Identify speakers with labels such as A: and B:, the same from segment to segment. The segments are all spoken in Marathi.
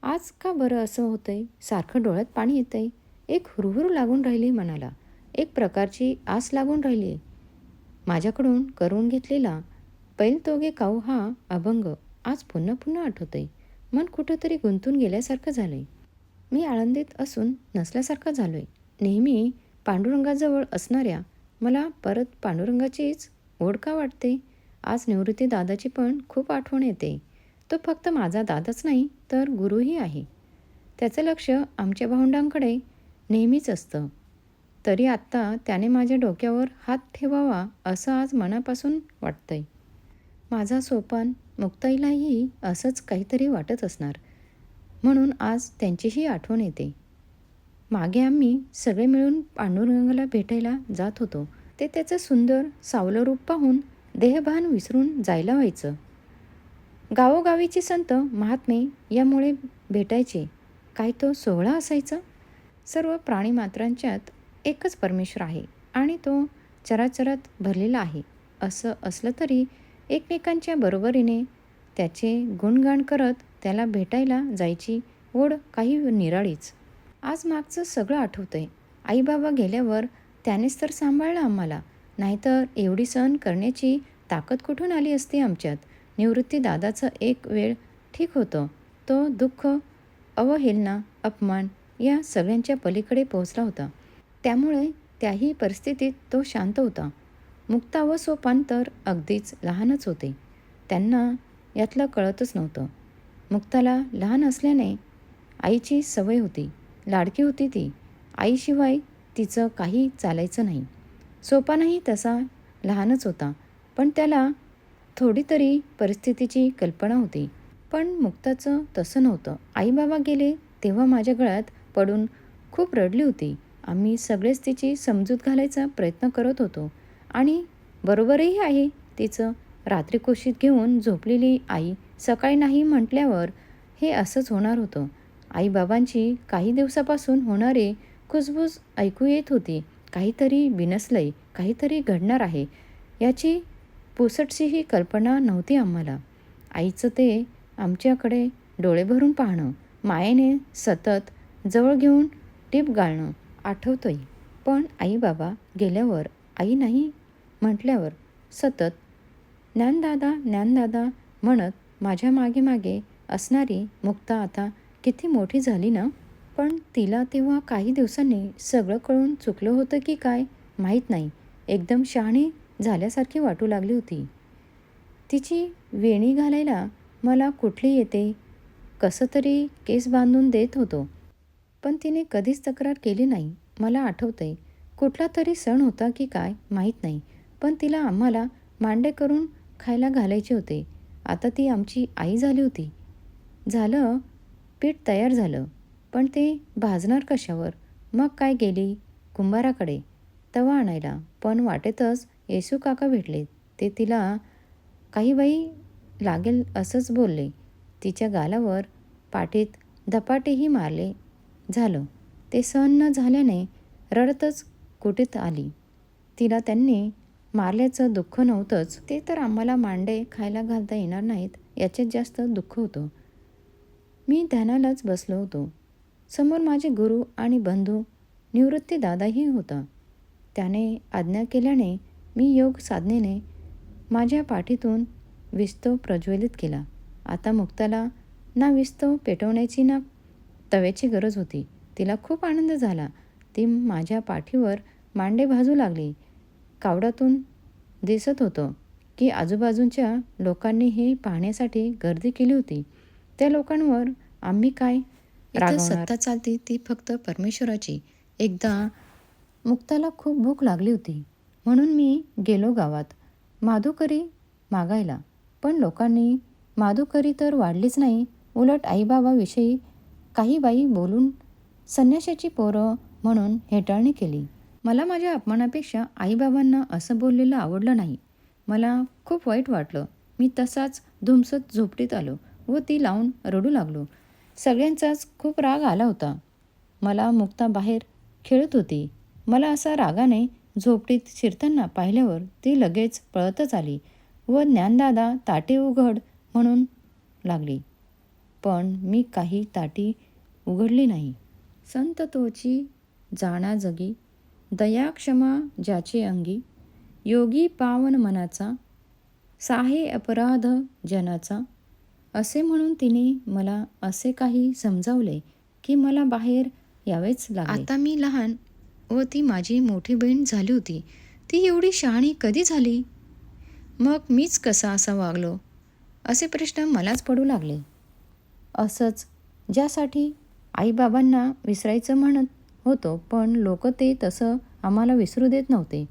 A: आज का बरं असं होतंय? सारखं डोळ्यात पाणी येतंय. एक हुरहुर लागून राहिली मनाला. एक प्रकारची आस लागून राहिली. माझ्याकडून करून घेतलेला "पैलतोगे काऊ" हा अभंग आज पुन्हा पुन्हा आठवतोय. मन कुठंतरी गुंतून गेल्यासारखं झालंय. मी आळंदीत असून नसल्यासारखं झालोय. नेहमी पांडुरंगाजवळ असणाऱ्या मला परत पांडुरंगाचीच ओढ का वाटते? आज निवृत्ती दादाची पण खूप आठवण येते. तो फक्त माझा दादाच नाही तर गुरुही आहे. त्याचं लक्ष आमच्या भावंडांकडे नेहमीच असतं. तरी आत्ता त्याने माझ्या डोक्यावर हात ठेवावा असं आज मनापासून वाटतंय. माझा सोपान मुक्ताईलाही असंच काहीतरी वाटत असणार. म्हणून आज त्यांचीही आठवण येते. मागे आम्ही सगळे मिळून पांडुरंगाला भेटायला जात होतो. ते त्याचं सुंदर सावलं रूप पाहून देहभान विसरून जायला व्हायचं. गावोगावीची संत महात्मे यामुळे भेटायचे. काय तो सोहळा असायचा. सर्व प्राणीमात्रांच्यात एकच परमेश्वर आहे आणि तो चराचरात भरलेला आहे असं असलं तरी एकमेकांच्या बरोबरीने त्याचे गुणगान करत त्याला भेटायला जायची ओढ काही निराळीच. आज मागचं सगळं आठवतंय. आई बाबा गेल्यावर त्यानेच तर सांभाळलं आम्हाला. नाहीतर एवढी सहन करण्याची ताकद कुठून आली असती आमच्यात. निवृत्ती दादाचं एक वेळ ठीक होतं. तो दुःख, अवहेलना, अपमान या सगळ्यांच्या पलीकडे पोहोचला होता. त्यामुळे त्याही परिस्थितीत तो शांत होता. मुक्ता व सोपान तर अगदीच लहानच होते. त्यांना यातलं कळतच नव्हतं. मुक्ताला लहान असल्याने आईची सवय होती. लाडकी होती ती. आईशिवाय तिचं काही चालायचं नाही. सोपानही तसा लहानच होता. पण त्याला थोडी तरी परिस्थितीची कल्पना होती. पण मुक्ताचं तसं नव्हतं. आई बाबा गेले तेव्हा माझ्या गळ्यात पडून खूप रडली होती. आम्ही सगळेच तिची समजूत घालायचा प्रयत्न करत होतो. आणि बरोबरही आहे तिचं. रात्री कुशीत घेऊन झोपलेली आई सकाळी नाही म्हटल्यावर हे असंच होणार होतं. आईबाबांची काही दिवसापासून होणारी कुजबूज ऐकू येत होती. काहीतरी बिनसलंय, काहीतरी घडणार आहे याची पुसटशीही कल्पना नव्हती आम्हाला. आईचं ते आमच्याकडे डोळे भरून पाहणं, मायेने सतत जवळ घेऊन टीप गाळणं आठवतंय. पण आई बाबा गेल्यावर, आई नाही म्हटल्यावर सतत ज्ञानदादा ज्ञानदादा म्हणत माझ्या मागे मागे असणारी मुक्ता आता किती मोठी झाली ना. पण तिला तेव्हा काही दिवसांनी सगळं कळून चुकलं होतं की काय माहीत नाही. एकदम शहाणी झाल्यासारखी वाटू लागली होती. तिची वेणी घालायला मला कुठली येते. कसं तरी केस बांधून देत होतो. पण तिने कधीच तक्रार केली नाही. मला आठवतंय कुठला तरी सण होता की काय माहीत नाही. पण तिला आम्हाला मांडे करून खायला घालायचे होते. आता ती आमची आई झाली होती. झालं, पीठ तयार झालं. पण ते भाजणार कशावर? मग काय गेली कुंभाराकडे तवा आणायला. पण वाटेतच येसू काका भेटले. ते तिला काही बाई लागेल असंच बोलले. तिच्या गालावर पाठीत धपाटेही मारले. झालं. ते सहन न झाल्याने रडतच कुटीत आली. तिला त्यांनी मारल्याचं दुःख नव्हतंच. ते तर आम्हाला मांडे खायला घालता येणार नाहीत याच्यात जास्त दुःख होतं. मी ध्यानालाच बसलो होतो. समोर माझे गुरु आणि बंधू निवृत्ती दादाही होता. त्याने आज्ञा केल्याने मी योग साधनेने माझ्या पाठीतून विस्तव प्रज्वलित केला. आता मुक्ताला ना विस्तव पेटवण्याची ना तव्याची गरज होती. तिला खूप आनंद झाला. ती माझ्या पाठीवर मांडे भाजू लागली. कावडातून दिसत होतं की आजूबाजूच्या लोकांनी हे पाहण्यासाठी गर्दी केली होती. त्या लोकांवर आम्ही काय रागवणार? सत्ता चालते ती फक्त परमेश्वराची. एकदा मुक्ताला खूप भूक लागली होती. म्हणून मी गेलो गावात माधुकरी मागायला. पण लोकांनी माधुकरी तर वाढलीच नाही. उलट आईबाबाविषयी काही बाई बोलून संन्याशाची पोरं म्हणून हेटाळणी केली. मला माझ्या अपमानापेक्षा आईबाबांना असं बोललेलं आवडलं नाही. मला खूप वाईट वाटलं. मी तसाच धुमसत झोपडीत आलो व ती लावून रडू लागलो. सगळ्यांचाच खूप राग आला होता. मला मुक्ता बाहेर खेळत होती. मला असा रागाने झोपडीत शिरताना पाहिल्यावर ती लगेच पळतच आली व ज्ञानदादा ताटे उघड म्हणून लागली. पण मी काही ताटी उघडली नाही. संत तोची जाणा जगी, दया क्षमा ज्याचे अंगी, योगी पावन मनाचा, साहे अपराध जनाचा. असे म्हणून तिने मला असे काही समजावले की मला बाहेर यावेच लागले. आता मी लहान व ती माझी मोठी बहीण झाली होती. ती एवढी शहाणी कधी झाली? मग मीच कसा असा वागलो? असे प्रश्न मलाच पडू लागले. असंच ज्यासाठी आईबाबांना विसरायचं म्हणत होतो, पण लोक ते तसं आम्हाला विसरू देत नव्हते.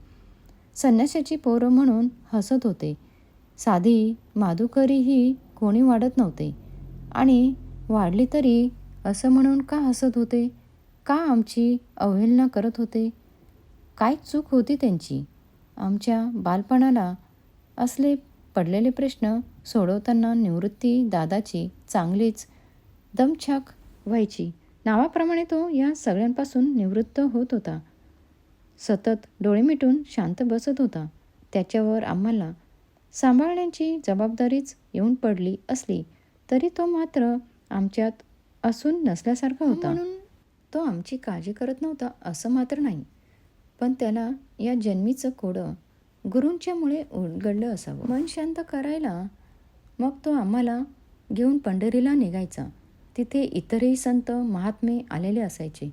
A: संन्याशाची पोरं म्हणून हसत होते. साधी माधुकरीही कोणी वाढत नव्हते. आणि वाढली तरी असं म्हणून का हसत होते? का आमची अवहेलना करत होते? काय चूक होती त्यांची? आमच्या बालपणाला असले पडलेले प्रश्न सोडवताना निवृत्ती दादाची चांगलीच दमछाक व्हायची. नावाप्रमाणे तो या सगळ्यांपासून निवृत्त होत होता. सतत डोळे मिटून शांत बसत होता. त्याच्यावर आम्हाला सांभाळण्याची जबाबदारीच येऊन पडली असली तरी तो मात्र आमच्यात असून नसल्यासारखा होता. म्हणून तो आमची काळजी करत नव्हता असं मात्र नाही, पण त्याला या जन्मीचं कोडं गुरूंच्यामुळे उलगडलं असावं. मन शांत करायला मग तो आम्हाला घेऊन पंढरीला निघायचा. तिथे इतरही संत महात्मे आलेले असायचे.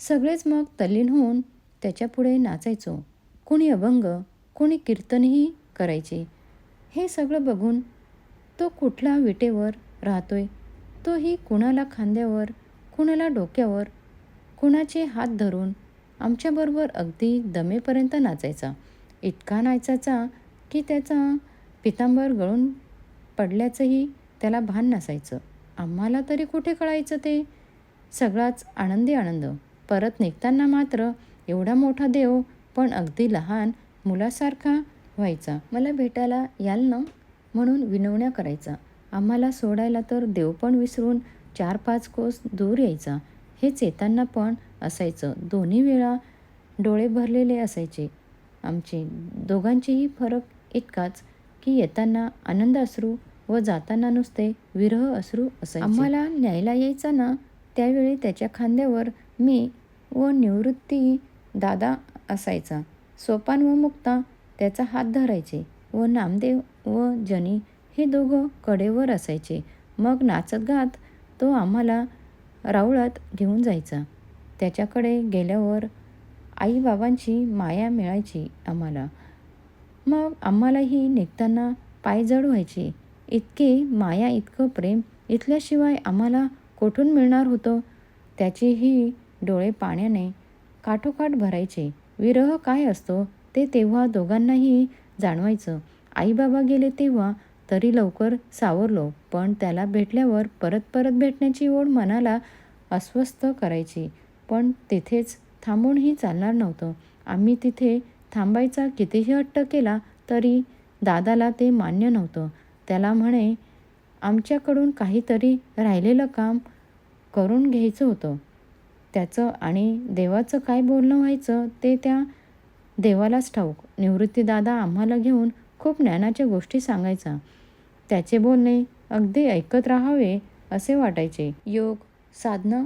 A: सगळेच मग तल्लीन होऊन त्याच्यापुढे नाचायचो. कोणी अभंग, कोणी कीर्तनही करायचे. हे सगळं बघून तो कुठल्या विटेवर राहतोय, तोही कुणाला खांद्यावर, कुणाला डोक्यावर, कुणाचे हात धरून आमच्याबरोबर अगदी दमेपर्यंत नाचायचा. इतका नाचायचा की त्याचा पितांबर गळून पडल्याचंही त्याला भान नसायचं. आम्हाला तरी कुठे कळायचं ते? सगळाच आनंदी आनंद. परत निघताना मात्र एवढा मोठा देव पण अगदी लहान मुलासारखा व्हायचा. मला भेटायला याल ना म्हणून विनवण्या करायचा. आम्हाला सोडायला तर देव पण विसरून 4-5 कोस दूर यायचा. हेच येताना पण असायचं. दोन्ही वेळा डोळे भरलेले असायचे आमचे. दोघांचेही फरक इतकाच की येताना आनंद अश्रू व जाताना नुसते विरह अश्रू असायचे. आम्हाला न्यायला यायचा ना त्यावेळी त्याच्या खांद्यावर मी व निवृत्ती दादा असायचा. सोपान व मुक्ता त्याचा हात धरायचे व नामदेव व जनी हे दोघं कडेवर असायचे. मग नाचत गात तो आम्हाला राऊळात घेऊन जायचा. त्याच्याकडे गेल्यावर आईबाबांची माया मिळायची आम्हाला. मग आम्हालाही निघताना पाय जड व्हायचे. इतके माया, इतकं प्रेम इथल्याशिवाय आम्हाला कोठून मिळणार होतं? त्याचेही डोळे पाण्याने काठोकाठ भरायचे. विरह काय असतो ते तेव्हा दोघांनाही जाणवायचं. आईबाबा गेले तेव्हा तरी लवकर सावरलो, पण त्याला भेटल्यावर परत परत भेटण्याची ओढ मनाला अस्वस्थ करायची. पण तिथेच थांबूनही चालणार नव्हतं. आम्ही तिथे थांबायचा कितीही हट्ट केला तरी दादाला ते मान्य नव्हतं. त्याला म्हणे आमच्याकडून काहीतरी राहिलेलं काम करून घ्यायचं होतं. त्याचं आणि देवाचं काय बोलणं व्हायचं ते त्या देवालाच ठाऊक. निवृत्तीदादा आम्हाला घेऊन खूप ज्ञानाच्या गोष्टी सांगायचा. त्याचे बोलणे अगदी ऐकत राहावे असे वाटायचे. योग साधना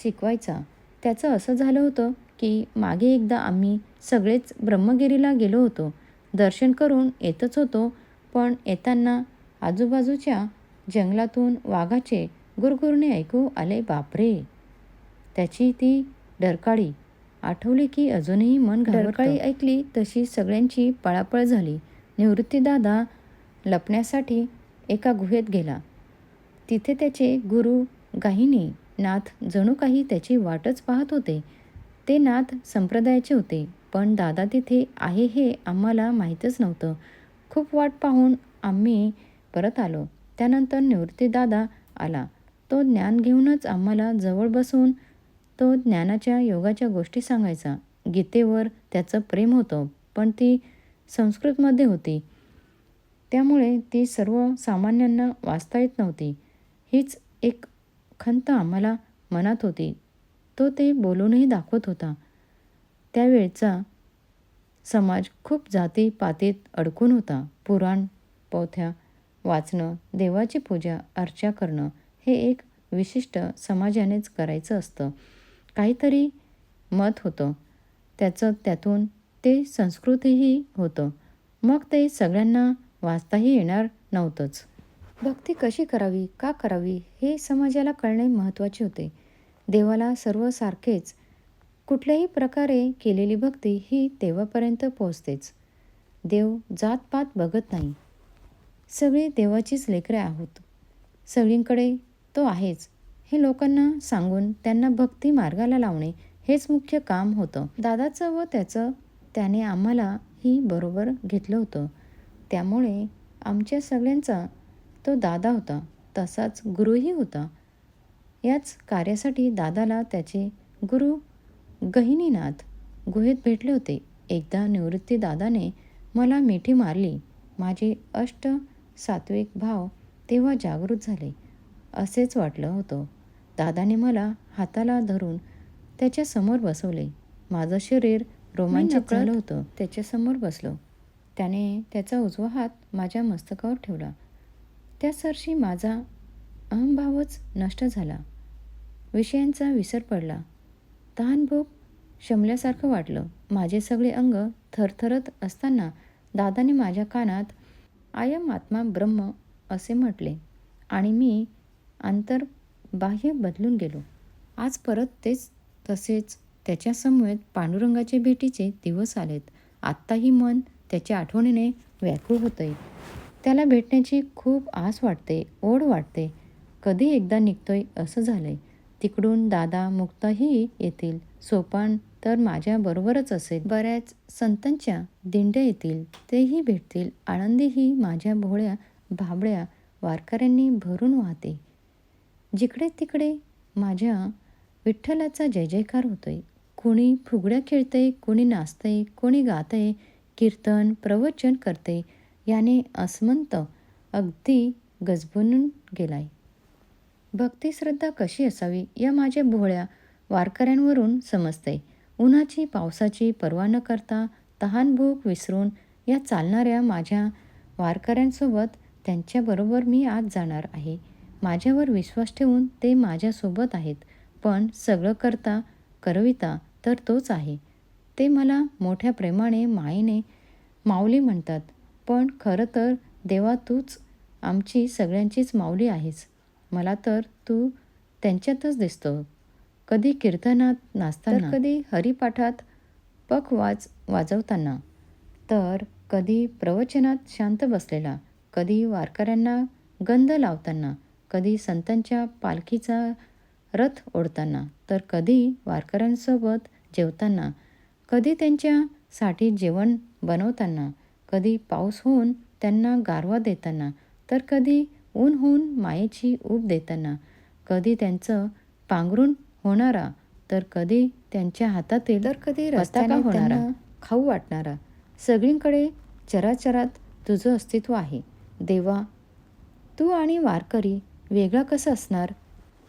A: शिकवायचा. त्याचं असं झालं होतं की मागे एकदा आम्ही सगळेच ब्रह्मगिरीला गेलो होतो. दर्शन करून येतच होतो, पण येताना आजूबाजूच्या जंगलातून वाघाचे गुरगुरणे ऐकू आले. बापरे! त्याची ती डरकाळी आठवली की अजूनही मन घाबरतं. डरकाळी ऐकली तशी सगळ्यांची पळापळ झाली. निवृत्तीदादा लपण्यासाठी एका गुहेत गेला. तिथे त्याचे गुरु गाहिनी नाथ जणू काही त्याची वाटच पाहत होते. ते नाथ संप्रदायाचे होते, पण दादा तिथे आहे हे आम्हाला माहीतच नव्हतं. खूप वाट पाहून आम्ही परत आलो. त्यानंतर निवृत्तीदादा आला. तो ज्ञान घेऊनच आम्हाला जवळ बसवून तो ज्ञानाच्या योगाच्या गोष्टी सांगायचा. गीतेवर त्याचं प्रेम होतं, पण ती संस्कृतमध्ये होती. त्यामुळे ती सर्वसामान्यांना वाचता येत नव्हती. हीच एक खंत आम्हाला मनात होती. तो ते बोलूनही दाखवत होता. त्यावेळचा समाज खूप जातीपातीत अडकून होता. पुराण पोथ्या वाचणं, देवाची पूजा अर्चा करणं हे एक विशिष्ट समाजानेच करायचं असतं. काहीतरी मत होतं त्यातून ते संस्कृतीही होतं. मग ते सगळ्यांना वाचताही येणार नव्हतंच. भक्ती कशी करावी, का करावी हे समाजाला कळणे महत्त्वाचे होते. देवाला सर्व सारखेच. कुठल्याही प्रकारे केलेली भक्ती ही देवापर्यंत पोहोचतेच. देव जातपात बघत नाही. सगळी देवाचीच लेकरे आहोत. सगळींकडे तो आहेच हे लोकांना सांगून त्यांना भक्ती मार्गाला लावणे हेच मुख्य काम होतं. दादाचं व त्याने आम्हालाही बरोबर घेतलं होतं. त्यामुळे आमच्या सगळ्यांचा तो दादा होता. तसाच गुरुही होता. याच कार्यासाठी दादाला त्याचे गुरु गहिनीनाथ गुहेत भेटले होते. एकदा निवृत्ती दादाने मला मिठी मारली. माझे सात्विक भाव तेव्हा जागृत झाले असेच वाटलं होतं. दादाने मला हाताला धरून त्याच्या समोर बसवले. माझं शरीर रोमांचित झालं होतं. त्याच्यासमोर बसलो. त्याने त्याचा उजवा हात माझ्या मस्तकावर ठेवला. त्यासरशी माझा अहंभावच नष्ट झाला. विषयांचा विसर पडला. तहानभूक शमल्यासारखं वाटलं. माझे सगळे अंग थरथरत असताना दादाने माझ्या कानात आयम आत्मा ब्रह्म असे म्हटले आणि मी बाह्य बदलून गेलो. आज परत तसेच त्याच्या समवेत पांडुरंगाच्या भेटीचे दिवस आलेत. आत्ताही मन त्याच्या आठवणीने व्याकुळ होतंय. त्याला भेटण्याची खूप आस वाटते, ओढ वाटते. कधी एकदा निघतोय असं झालंय. तिकडून दादा मुक्ताही येतील. सोपान तर माझ्या बरोबरच असेल. बऱ्याच संतांच्या दिंड्या येतील, तेही भेटतील. आळंदीही माझ्या भोळ्या भाबड्या वारकऱ्यांनी भरून वाहते. जिकडे तिकडे माझ्या विठ्ठलाचा जय जयकार होतोय. कोणी फुगड्या खेळतंय, कोणी नाचतंय, कोणी गातंय, कीर्तन प्रवचन करते. याने अस्मंत अगदी गजबजून गेलाय. भक्तिश्रद्धा कशी असावी या माझ्या भोळ्या वारकऱ्यांवरून समजते. उन्हाची पावसाची पर्वा न करता तहानभूक विसरून या चालणाऱ्या माझ्या वारकऱ्यांसोबत त्यांच्याबरोबर मी आज जाणार आहे. माझ्यावर विश्वास ठेवून ते माझ्यासोबत आहेत. पण सगळं करविता तर तोच आहे. ते मला मोठ्या प्रेमाने मायेने माऊली म्हणतात. पण खरं तर देवा तूच आमची सगळ्यांचीच माऊली आहेस. मला तर तू त्यांच्यातच दिसतो. कधी कीर्तनात नाचताना, तर कधी हरिपाठात वाजवताना, तर कधी प्रवचनात शांत बसलेला, कधी वारकऱ्यांना गंध लावताना, कधी संतांच्या पालखीचा रथ ओढताना, तर कधी वारकऱ्यांसोबत जेवताना, कधी त्यांच्यासाठी जेवण बनवताना, कधी पाऊस होऊन त्यांना गारवा देताना, तर कधी ऊन होऊन मायेची ऊब देताना, कधी त्यांचं पांघरून होणारा, तर कधी त्यांच्या हातातील, तर कधी रस्त्याने होणारा खाऊ वाटणारा. सगळीकडे चराचरात तुझं अस्तित्व आहे. देवा, तू आणि वारकरी वेगळा कसा असणार?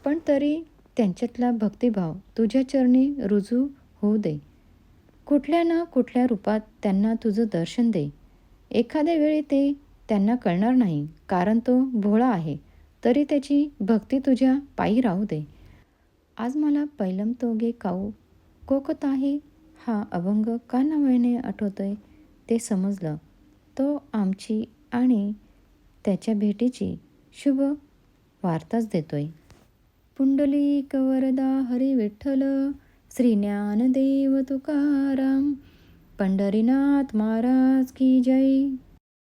A: पण तरी त्यांच्यातला भक्तिभाव तुझ्या चरणी रुजू होऊ दे. कुठल्या ना कुठल्या रूपात त्यांना तुझं दर्शन दे. एखाद्या वेळी ते त्यांना कळणार नाही, कारण तो भोळा आहे. तरी त्याची भक्ती तुझ्या पायी राहू दे. आज मला पैलम तोगे काऊ कोकताही हा अभंग का नव्याने आठवतोय ते समजलं. तो आमची आणि त्याच्या भेटीची शुभ वार्ताच देतोय. पुंडलिक वरदा हरी विठ्ठल, श्री ज्ञानदेव तुकाराम, पंढरीनाथ महाराज की जय.